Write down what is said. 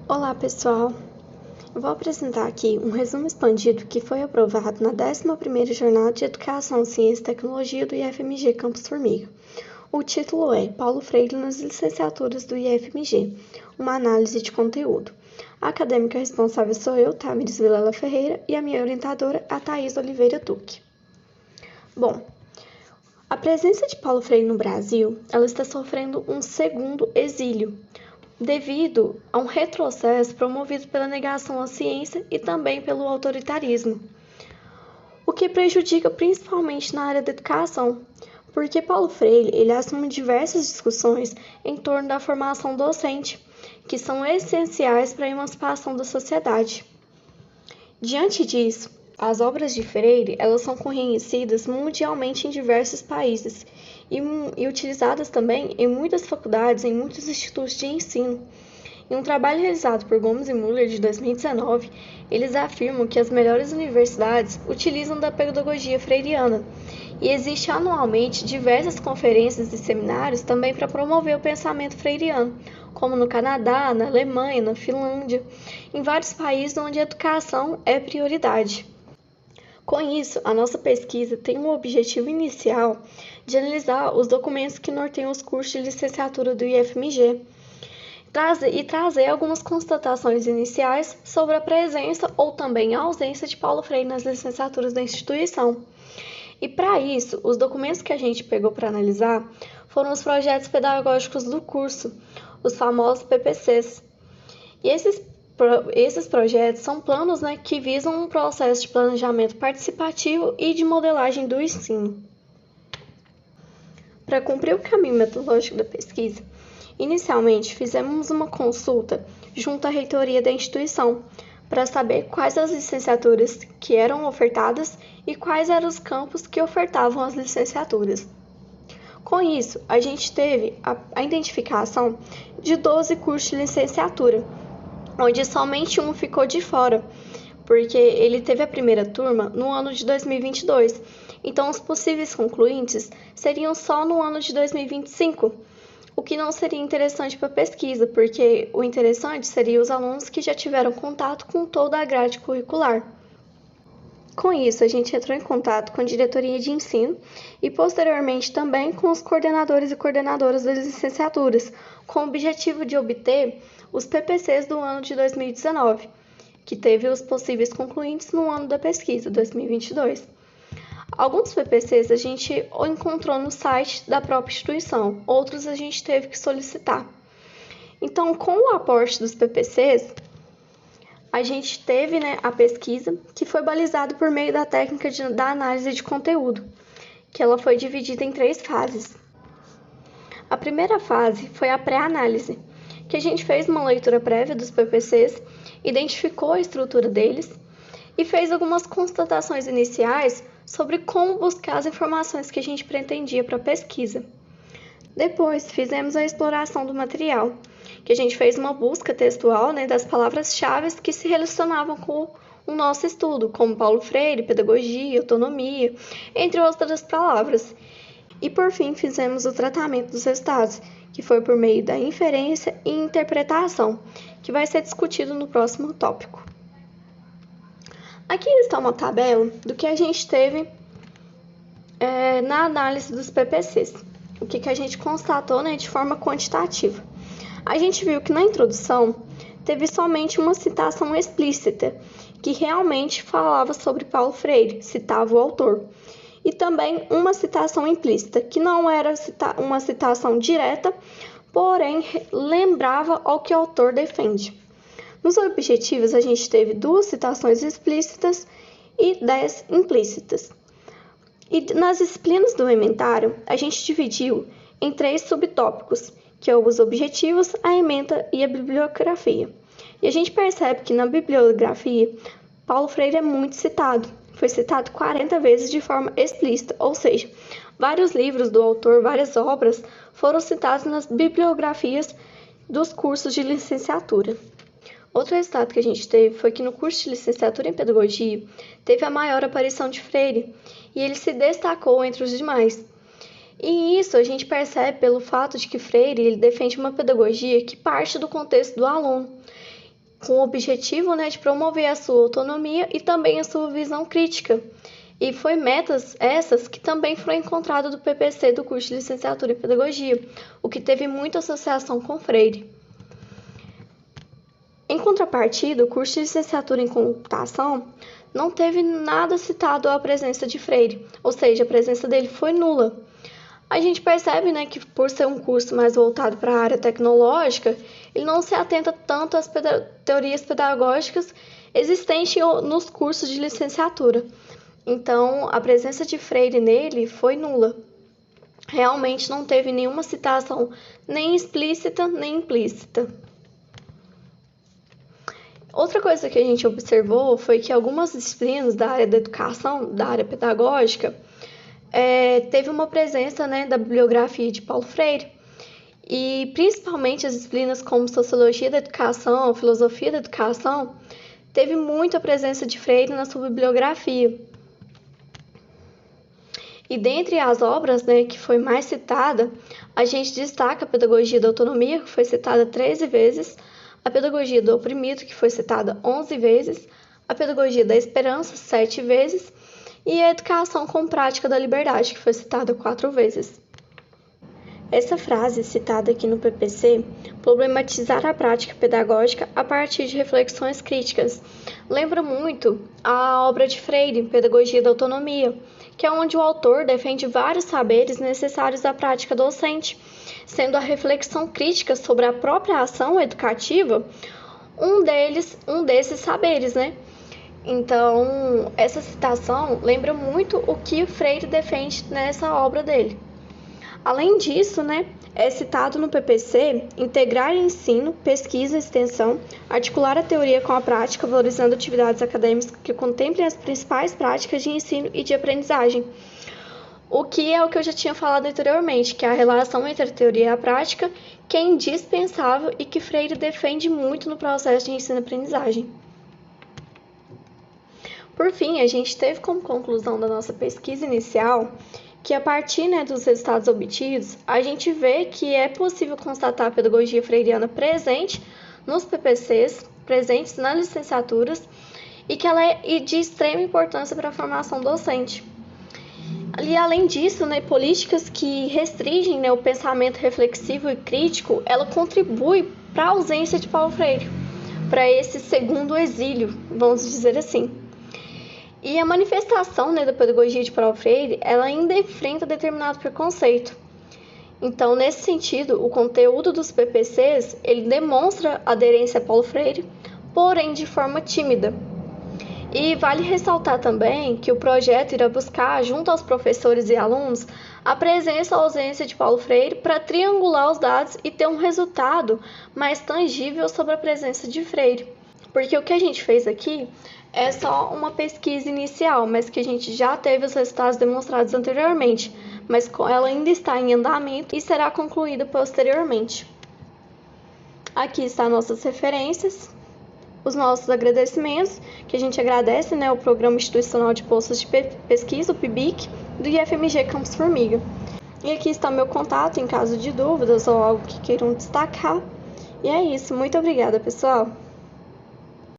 Olá, pessoal! Eu vou apresentar aqui um resumo expandido que foi aprovado na 11ª Jornada de Educação, Ciência e Tecnologia do IFMG Campus Formiga. O título é Paulo Freire nas licenciaturas do IFMG, uma análise de conteúdo. A acadêmica responsável sou eu, Tamiris Vilela Ferreira, e a minha orientadora, a Thaís Oliveira Duque. Bom, a presença de Paulo Freire no Brasil, ela está sofrendo um segundo exílio, devido a um retrocesso promovido pela negação à ciência e também pelo autoritarismo, o que prejudica principalmente na área da educação, porque Paulo Freire ele assume diversas discussões em torno da formação docente, que são essenciais para a emancipação da sociedade. Diante disso, as obras de Freire elas são conhecidas mundialmente em diversos países e utilizadas também em muitas faculdades, em muitos institutos de ensino. Em um trabalho realizado por Gomes e Müller de 2019, eles afirmam que as melhores universidades utilizam da pedagogia freiriana e existem anualmente diversas conferências e seminários também para promover o pensamento freiriano, como no Canadá, na Alemanha, na Finlândia, em vários países onde a educação é prioridade. Com isso, a nossa pesquisa tem um objetivo inicial de analisar os documentos que norteiam os cursos de licenciatura do IFMG e trazer algumas constatações iniciais sobre a presença ou também a ausência de Paulo Freire nas licenciaturas da instituição. E para isso, os documentos que a gente pegou para analisar foram os projetos pedagógicos do curso, os famosos PPCs. E esses projetos são planos que visam um processo de planejamento participativo e de modelagem do ensino. Para cumprir o caminho metodológico da pesquisa, inicialmente fizemos uma consulta junto à reitoria da instituição para saber quais as licenciaturas que eram ofertadas e quais eram os campos que ofertavam as licenciaturas. Com isso, a gente teve a identificação de 12 cursos de licenciatura, onde somente um ficou de fora, porque ele teve a primeira turma no ano de 2022, então os possíveis concluintes seriam só no ano de 2025, o que não seria interessante para a pesquisa, porque o interessante seria os alunos que já tiveram contato com toda a grade curricular. Com isso, a gente entrou em contato com a diretoria de ensino e, posteriormente, também com os coordenadores e coordenadoras das licenciaturas, com o objetivo de obter os PPCs do ano de 2019, que teve os possíveis concluintes no ano da pesquisa, 2022. Alguns PPCs a gente encontrou no site da própria instituição, outros a gente teve que solicitar. Então, com o aporte dos PPCs, a gente teve a pesquisa, que foi balizada por meio da técnica da análise de conteúdo, que ela foi dividida em 3 fases. A primeira fase foi a pré-análise, que a gente fez uma leitura prévia dos PPCs, identificou a estrutura deles e fez algumas constatações iniciais sobre como buscar as informações que a gente pretendia para a pesquisa. Depois, fizemos a exploração do material, que a gente fez uma busca textual das palavras-chave que se relacionavam com o nosso estudo, como Paulo Freire, pedagogia, autonomia, entre outras palavras. E, por fim, fizemos o tratamento dos resultados, que foi por meio da inferência e interpretação, que vai ser discutido no próximo tópico. Aqui está uma tabela do que a gente teve na análise dos PPCs, o que a gente constatou de forma quantitativa. A gente viu que na introdução teve somente uma citação explícita, que realmente falava sobre Paulo Freire, citava o autor, e também uma citação implícita, que não era uma citação direta, porém lembrava ao que o autor defende. Nos objetivos, a gente teve 2 citações explícitas e 10 implícitas. E nas disciplinas do inventário, a gente dividiu em 3 subtópicos, que são os objetivos, a ementa e a bibliografia. E a gente percebe que na bibliografia, Paulo Freire é muito citado. Foi citado 40 vezes de forma explícita, ou seja, vários livros do autor, várias obras foram citados nas bibliografias dos cursos de licenciatura. Outro resultado que a gente teve foi que no curso de licenciatura em pedagogia teve a maior aparição de Freire e ele se destacou entre os demais. E isso a gente percebe pelo fato de que Freire ele defende uma pedagogia que parte do contexto do aluno com o objetivo, né, de promover a sua autonomia e também a sua visão crítica. E foi metas essas que também foram encontradas do PPC do curso de licenciatura em pedagogia, o que teve muita associação com Freire. Em contrapartida, o curso de licenciatura em computação não teve nada citado à presença de Freire, ou seja, a presença dele foi nula. A gente percebe, né, que por ser um curso mais voltado para a área tecnológica, ele não se atenta tanto às teorias pedagógicas existentes nos cursos de licenciatura. Então, a presença de Freire nele foi nula. Realmente não teve nenhuma citação, nem explícita nem implícita. Outra coisa que a gente observou foi que algumas disciplinas da área da educação, da área pedagógica, teve uma presença, né, da bibliografia de Paulo Freire, e principalmente as disciplinas como Sociologia da Educação, Filosofia da Educação, teve muita presença de Freire na sua bibliografia. E dentre as obras, né, que foi mais citada, a gente destaca a Pedagogia da Autonomia, que foi citada 13 vezes, a Pedagogia do Oprimido, que foi citada 11 vezes, a Pedagogia da Esperança, 7 vezes, e a Educação com Prática da Liberdade, que foi citada 4 vezes. Essa frase, citada aqui no PPC, problematizar a prática pedagógica a partir de reflexões críticas, lembra muito a obra de Freire, Pedagogia da Autonomia, que é onde o autor defende vários saberes necessários à prática docente, sendo a reflexão crítica sobre a própria ação educativa um desses saberes, né? Então, essa citação lembra muito o que Freire defende nessa obra dele. Além disso, né, é citado no PPC integrar ensino, pesquisa e extensão, articular a teoria com a prática, valorizando atividades acadêmicas que contemplem as principais práticas de ensino e de aprendizagem. O que é o que eu já tinha falado anteriormente, que é a relação entre a teoria e a prática, que é indispensável e que Freire defende muito no processo de ensino-aprendizagem. Por fim, a gente teve como conclusão da nossa pesquisa inicial que a partir, né, dos resultados obtidos, a gente vê que é possível constatar a pedagogia freiriana presente nos PPCs, presentes nas licenciaturas, e que ela é de extrema importância para a formação docente. E além disso, né, políticas que restringem, né, o pensamento reflexivo e crítico, ela contribui para a ausência de Paulo Freire, para esse segundo exílio, vamos dizer assim. E a manifestação, né, da pedagogia de Paulo Freire, ela ainda enfrenta determinado preconceito. Então, nesse sentido, o conteúdo dos PPCs, ele demonstra aderência a Paulo Freire, porém de forma tímida. E vale ressaltar também que o projeto irá buscar, junto aos professores e alunos, a presença ou ausência de Paulo Freire para triangular os dados e ter um resultado mais tangível sobre a presença de Freire. Porque o que a gente fez aqui é só uma pesquisa inicial, mas que a gente já teve os resultados demonstrados anteriormente, mas ela ainda está em andamento e será concluída posteriormente. Aqui estão nossas referências, os nossos agradecimentos, que a gente agradece, né, o Programa Institucional de Bolsas de Pesquisa, o PIBIC, do IFMG Campus Formiga. E aqui está meu contato em caso de dúvidas ou algo que queiram destacar. E é isso, muito obrigada, pessoal!